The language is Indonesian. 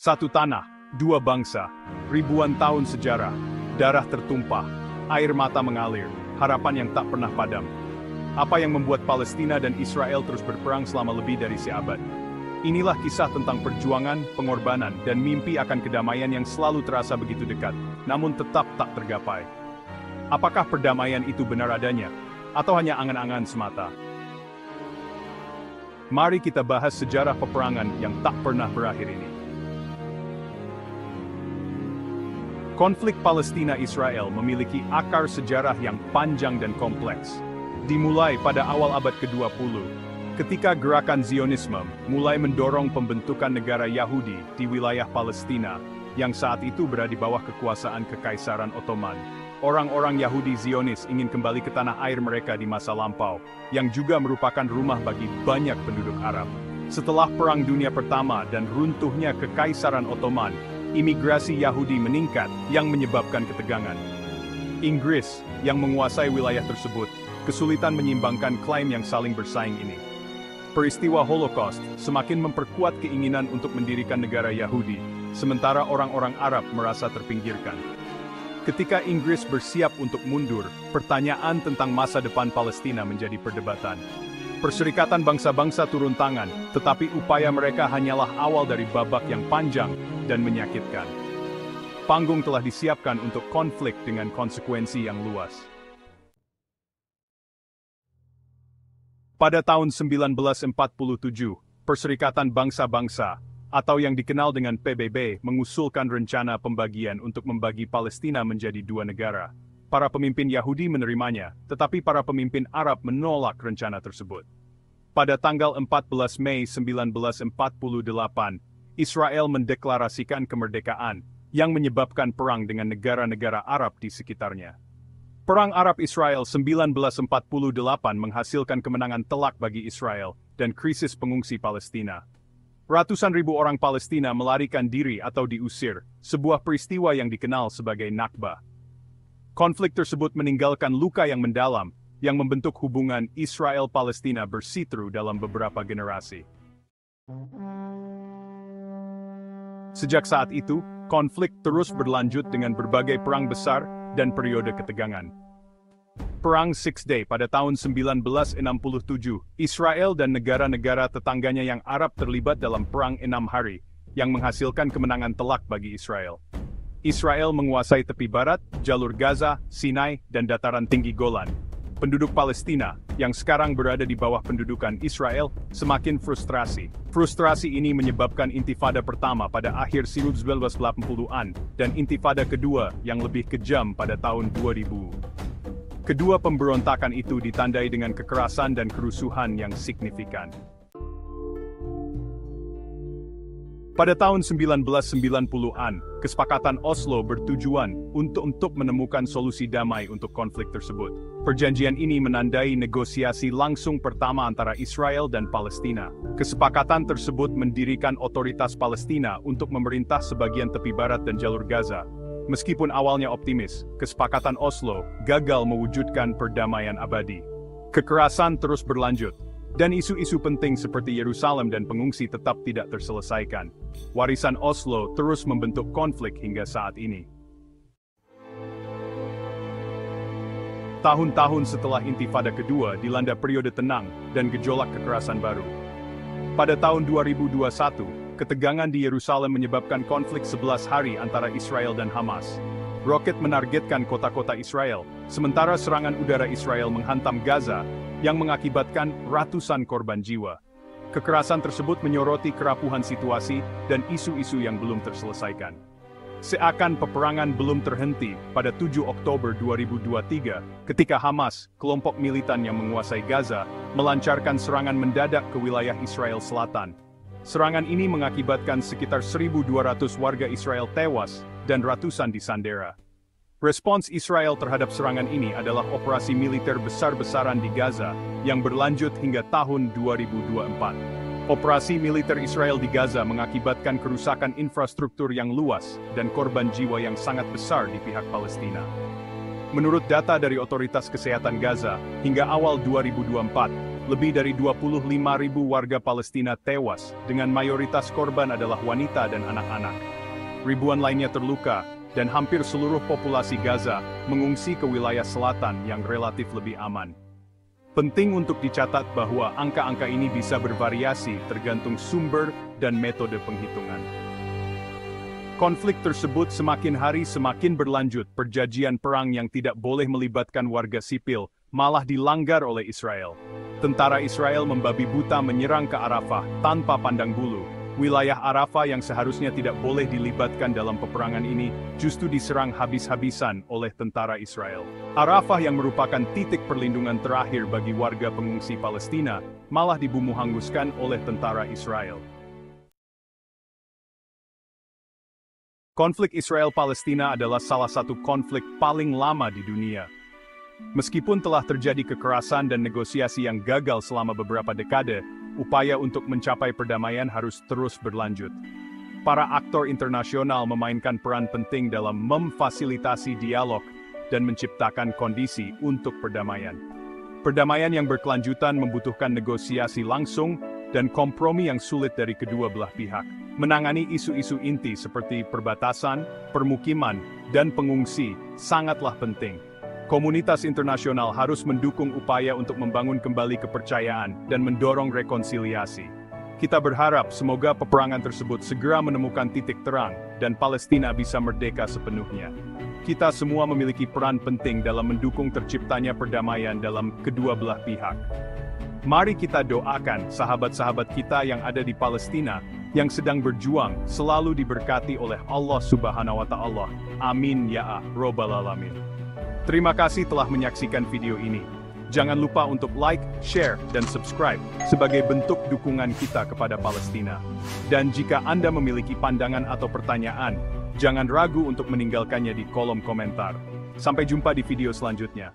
Satu tanah, dua bangsa, ribuan tahun sejarah, darah tertumpah, air mata mengalir, harapan yang tak pernah padam. Apa yang membuat Palestina dan Israel terus berperang selama lebih dari seabad? Inilah kisah tentang perjuangan, pengorbanan, dan mimpi akan kedamaian yang selalu terasa begitu dekat, namun tetap tak tergapai. Apakah perdamaian itu benar adanya, atau hanya angan-angan semata? Mari kita bahas sejarah peperangan yang tak pernah berakhir ini. Konflik Palestina-Israel memiliki akar sejarah yang panjang dan kompleks. Dimulai pada awal abad ke-20, ketika gerakan Zionisme mulai mendorong pembentukan negara Yahudi di wilayah Palestina, yang saat itu berada di bawah kekuasaan Kekaisaran Ottoman. Orang-orang Yahudi Zionis ingin kembali ke tanah air mereka di masa lampau, yang juga merupakan rumah bagi banyak penduduk Arab. Setelah Perang Dunia Pertama dan runtuhnya Kekaisaran Ottoman, imigrasi Yahudi meningkat yang menyebabkan ketegangan. Inggris, yang menguasai wilayah tersebut, kesulitan menyeimbangkan klaim yang saling bersaing ini. Peristiwa Holocaust semakin memperkuat keinginan untuk mendirikan negara Yahudi, sementara orang-orang Arab merasa terpinggirkan. Ketika Inggris bersiap untuk mundur, pertanyaan tentang masa depan Palestina menjadi perdebatan. Perserikatan bangsa-bangsa turun tangan, tetapi upaya mereka hanyalah awal dari babak yang panjang dan menyakitkan. Panggung telah disiapkan untuk konflik dengan konsekuensi yang luas. Pada tahun 1947, Perserikatan Bangsa-Bangsa, atau yang dikenal dengan PBB, mengusulkan rencana pembagian untuk membagi Palestina menjadi dua negara. Para pemimpin Yahudi menerimanya, tetapi para pemimpin Arab menolak rencana tersebut. Pada tanggal 14 Mei 1948, Israel mendeklarasikan kemerdekaan, yang menyebabkan perang dengan negara-negara Arab di sekitarnya. Perang Arab-Israel 1948 menghasilkan kemenangan telak bagi Israel dan krisis pengungsi Palestina. Ratusan ribu orang Palestina melarikan diri atau diusir, sebuah peristiwa yang dikenal sebagai Nakba. Konflik tersebut meninggalkan luka yang mendalam, yang membentuk hubungan Israel-Palestina bersiteru dalam beberapa generasi. Sejak saat itu, konflik terus berlanjut dengan berbagai perang besar dan periode ketegangan. Perang Six Day pada tahun 1967, Israel dan negara-negara tetangganya yang Arab terlibat dalam Perang 6 Hari, yang menghasilkan kemenangan telak bagi Israel. Israel menguasai tepi barat, jalur Gaza, Sinai, dan dataran tinggi Golan. Penduduk Palestina, yang sekarang berada di bawah pendudukan Israel, semakin frustrasi. Frustrasi ini menyebabkan intifada pertama pada akhir 1980-an, dan intifada kedua yang lebih kejam pada tahun 2000. Kedua pemberontakan itu ditandai dengan kekerasan dan kerusuhan yang signifikan. Pada tahun 1990-an, kesepakatan Oslo bertujuan untuk menemukan solusi damai untuk konflik tersebut. Perjanjian ini menandai negosiasi langsung pertama antara Israel dan Palestina. Kesepakatan tersebut mendirikan otoritas Palestina untuk memerintah sebagian tepi barat dan jalur Gaza. Meskipun awalnya optimis, kesepakatan Oslo gagal mewujudkan perdamaian abadi. Kekerasan terus berlanjut, dan isu-isu penting seperti Yerusalem dan pengungsi tetap tidak terselesaikan. Warisan Oslo terus membentuk konflik hingga saat ini. Tahun-tahun setelah Intifada kedua dilanda periode tenang dan gejolak kekerasan baru. Pada tahun 2021, ketegangan di Yerusalem menyebabkan konflik 11 hari antara Israel dan Hamas. Roket menargetkan kota-kota Israel, sementara serangan udara Israel menghantam Gaza, yang mengakibatkan ratusan korban jiwa. Kekerasan tersebut menyoroti kerapuhan situasi dan isu-isu yang belum terselesaikan. Seakan peperangan belum terhenti, pada 7 Oktober 2023, ketika Hamas, kelompok militan yang menguasai Gaza, melancarkan serangan mendadak ke wilayah Israel Selatan. Serangan ini mengakibatkan sekitar 1.200 warga Israel tewas dan ratusan disandera. Respons Israel terhadap serangan ini adalah operasi militer besar-besaran di Gaza yang berlanjut hingga tahun 2024. Operasi militer Israel di Gaza mengakibatkan kerusakan infrastruktur yang luas dan korban jiwa yang sangat besar di pihak Palestina. Menurut data dari Otoritas Kesehatan Gaza, hingga awal 2024, lebih dari 25.000 warga Palestina tewas, dengan mayoritas korban adalah wanita dan anak-anak. Ribuan lainnya terluka, dan hampir seluruh populasi Gaza mengungsi ke wilayah selatan yang relatif lebih aman. Penting untuk dicatat bahwa angka-angka ini bisa bervariasi tergantung sumber dan metode penghitungan. Konflik tersebut semakin hari semakin berlanjut. Perjanjian perang yang tidak boleh melibatkan warga sipil malah dilanggar oleh Israel. Tentara Israel membabi buta menyerang ke Arafah tanpa pandang bulu. Wilayah Arafah yang seharusnya tidak boleh dilibatkan dalam peperangan ini justru diserang habis-habisan oleh tentara Israel. Arafah yang merupakan titik perlindungan terakhir bagi warga pengungsi Palestina malah dibunuh hanguskan oleh tentara Israel. Konflik Israel-Palestina adalah salah satu konflik paling lama di dunia. Meskipun telah terjadi kekerasan dan negosiasi yang gagal selama beberapa dekade, upaya untuk mencapai perdamaian harus terus berlanjut. Para aktor internasional memainkan peran penting dalam memfasilitasi dialog dan menciptakan kondisi untuk perdamaian. Perdamaian yang berkelanjutan membutuhkan negosiasi langsung dan kompromi yang sulit dari kedua belah pihak. Menangani isu-isu inti seperti perbatasan, permukiman, dan pengungsi sangatlah penting. Komunitas internasional harus mendukung upaya untuk membangun kembali kepercayaan dan mendorong rekonsiliasi. Kita berharap semoga peperangan tersebut segera menemukan titik terang dan Palestina bisa merdeka sepenuhnya. Kita semua memiliki peran penting dalam mendukung terciptanya perdamaian dalam kedua belah pihak. Mari kita doakan sahabat-sahabat kita yang ada di Palestina yang sedang berjuang selalu diberkati oleh Allah Subhanahu wa Ta'ala. Amin ya Rabbal Alamin. Terima kasih telah menyaksikan video ini. Jangan lupa untuk like, share, dan subscribe sebagai bentuk dukungan kita kepada Palestina. Dan jika Anda memiliki pandangan atau pertanyaan, jangan ragu untuk meninggalkannya di kolom komentar. Sampai jumpa di video selanjutnya.